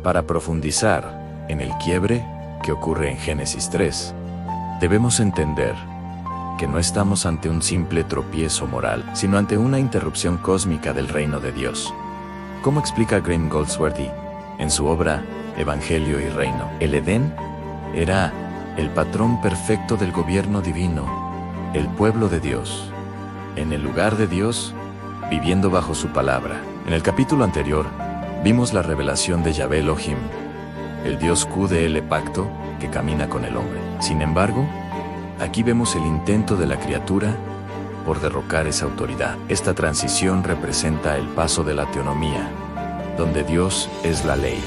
Para profundizar en el quiebre que ocurre en Génesis 3, debemos entender que no estamos ante un simple tropiezo moral, sino ante una interrupción cósmica del reino de Dios. ¿Cómo explica Graham Goldsworthy en su obra Evangelio y Reino? El Edén era el patrón perfecto del gobierno divino, el pueblo de Dios, en el lugar de Dios, viviendo bajo su palabra. En el capítulo anterior, vimos la revelación de Yahvé Elohim, el Dios Q de el pacto que camina con el hombre. Sin embargo, aquí vemos el intento de la criatura por derrocar esa autoridad. Esta transición representa el paso de la teonomía, donde Dios es la ley,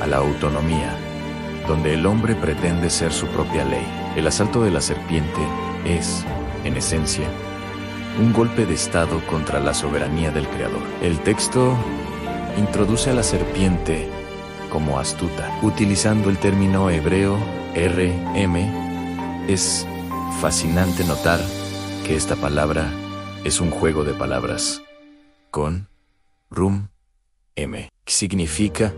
a la autonomía, donde el hombre pretende ser su propia ley. El asalto de la serpiente es, en esencia, un golpe de estado contra la soberanía del Creador. El texto introduce a la serpiente como astuta, utilizando el término hebreo RM. Es fascinante notar que esta palabra es un juego de palabras con rum, m, que significa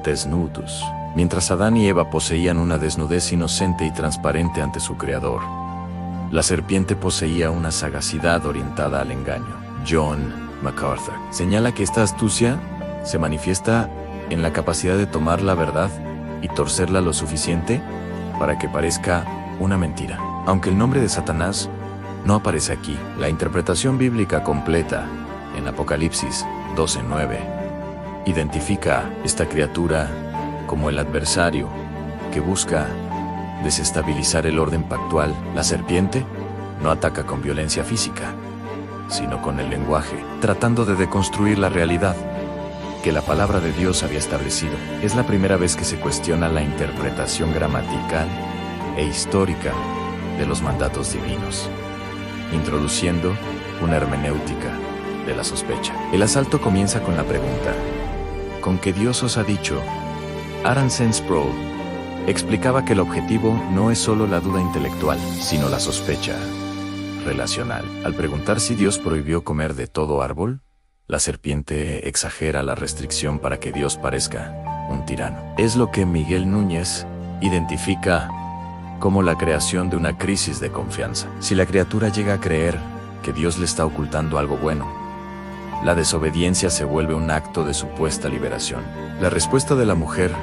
desnudos. Mientras Adán y Eva poseían una desnudez inocente y transparente ante su Creador, la serpiente poseía una sagacidad orientada al engaño. John MacArthur señala que esta astucia se manifiesta en la capacidad de tomar la verdad y torcerla lo suficiente para que parezca una mentira. Aunque el nombre de Satanás no aparece aquí, la interpretación bíblica completa en Apocalipsis 12:9 identifica a esta criatura como el adversario que busca desestabilizar el orden pactual. La serpiente no ataca con violencia física, sino con el lenguaje, tratando de deconstruir la realidad que la palabra de Dios había establecido. Es la primera vez que se cuestiona la interpretación gramatical e histórica de los mandatos divinos, introduciendo una hermenéutica de la sospecha. El asalto comienza con la pregunta: ¿con qué Dios os ha dicho? Aronson Sproul explicaba que el objetivo no es solo la duda intelectual, sino la sospecha relacional. Al preguntar si Dios prohibió comer de todo árbol, la serpiente exagera la restricción para que Dios parezca un tirano. Es lo que Miguel Núñez identifica como la creación de una crisis de confianza. Si la criatura llega a creer que Dios le está ocultando algo bueno, la desobediencia se vuelve un acto de supuesta liberación. La respuesta de la mujer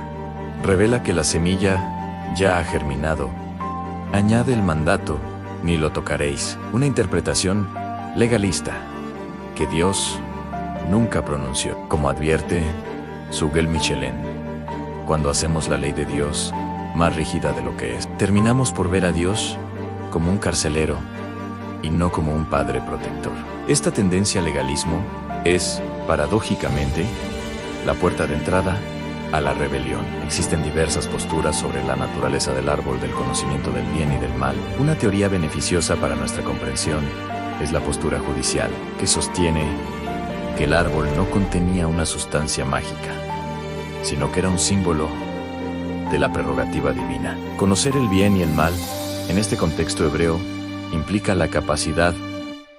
revela que la semilla ya ha germinado. Añade el mandato: ni lo tocaréis, una interpretación legalista que Dios nunca pronunció. Como advierte Sugel Michelin, cuando hacemos la ley de Dios más rígida de lo que es, terminamos por ver a Dios como un carcelero y no como un padre protector. Esta tendencia al legalismo es, paradójicamente, la puerta de entrada a la rebelión. Existen diversas posturas sobre la naturaleza del árbol del conocimiento del bien y del mal. Una teoría beneficiosa para nuestra comprensión es la postura judicial, que sostiene que el árbol no contenía una sustancia mágica, sino que era un símbolo de la prerrogativa divina. Conocer el bien y el mal, en este contexto hebreo, implica la capacidad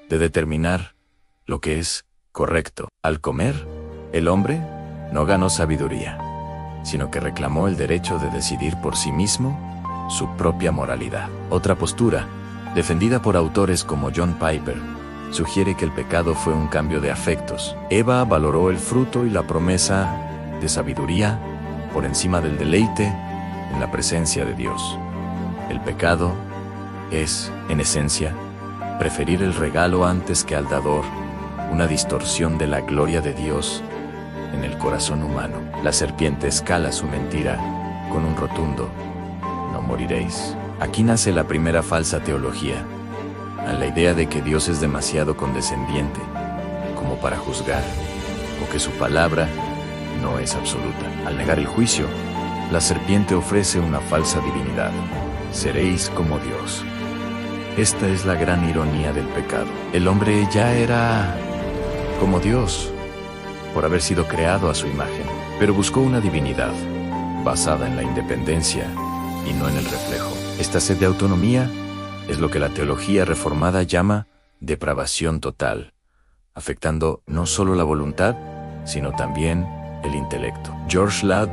de determinar lo que es correcto. Al comer, el hombre no ganó sabiduría, sino que reclamó el derecho de decidir por sí mismo su propia moralidad. Otra postura, defendida por autores como John Piper, sugiere que el pecado fue un cambio de afectos. Eva valoró el fruto y la promesa de sabiduría por encima del deleite en la presencia de Dios. El pecado es, en esencia, preferir el regalo antes que al dador, una distorsión de la gloria de Dios en el corazón humano. La serpiente escala su mentira con un rotundo: no moriréis. Aquí nace la primera falsa teología, a la idea de que Dios es demasiado condescendiente como para juzgar, o que su palabra no es absoluta. Al negar el juicio, la serpiente ofrece una falsa divinidad: seréis como Dios. Esta es la gran ironía del pecado. El hombre ya era como Dios por haber sido creado a su imagen, pero buscó una divinidad basada en la independencia y no en el reflejo. Esta sed de autonomía es lo que la teología reformada llama depravación total, afectando no solo la voluntad, sino también el intelecto. George Ladd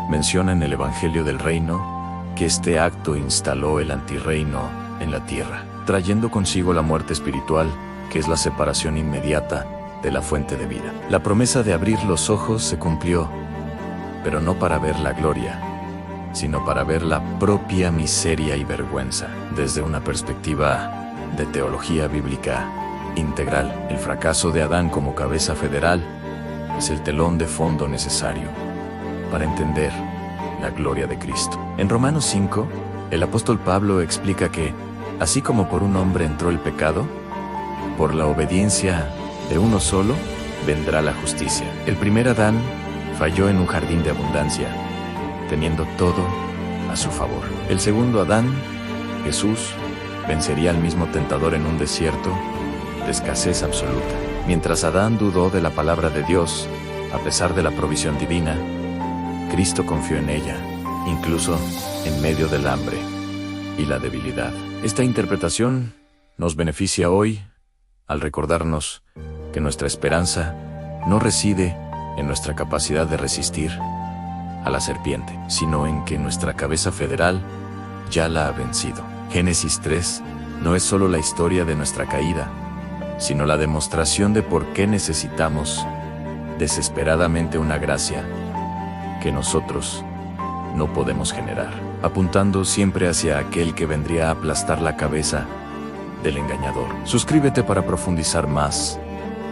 menciona en el Evangelio del Reino que este acto instaló el antirreino en la tierra, trayendo consigo la muerte espiritual, que es la separación inmediata de la fuente de vida. La promesa de abrir los ojos se cumplió, pero no para ver la gloria, sino para ver la propia miseria y vergüenza. Desde una perspectiva de teología bíblica integral, el fracaso de Adán como cabeza federal es el telón de fondo necesario para entender la gloria de Cristo. En Romanos 5, el apóstol Pablo explica que, así como por un hombre entró el pecado, por la obediencia de uno solo vendrá la justicia. El primer Adán falló en un jardín de abundancia, teniendo todo a su favor. El segundo Adán, Jesús, vencería al mismo tentador en un desierto de escasez absoluta. Mientras Adán dudó de la palabra de Dios, a pesar de la provisión divina, Cristo confió en ella, incluso en medio del hambre y la debilidad. Esta interpretación nos beneficia hoy al recordarnos que nuestra esperanza no reside en nuestra capacidad de resistir a la serpiente, sino en que nuestra cabeza federal ya la ha vencido. Génesis 3 no es solo la historia de nuestra caída, sino la demostración de por qué necesitamos desesperadamente una gracia que nosotros no podemos generar, apuntando siempre hacia aquel que vendría a aplastar la cabeza del engañador. Suscríbete para profundizar más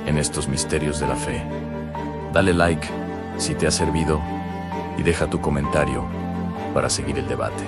en estos misterios de la fe. Dale like si te ha servido y deja tu comentario para seguir el debate.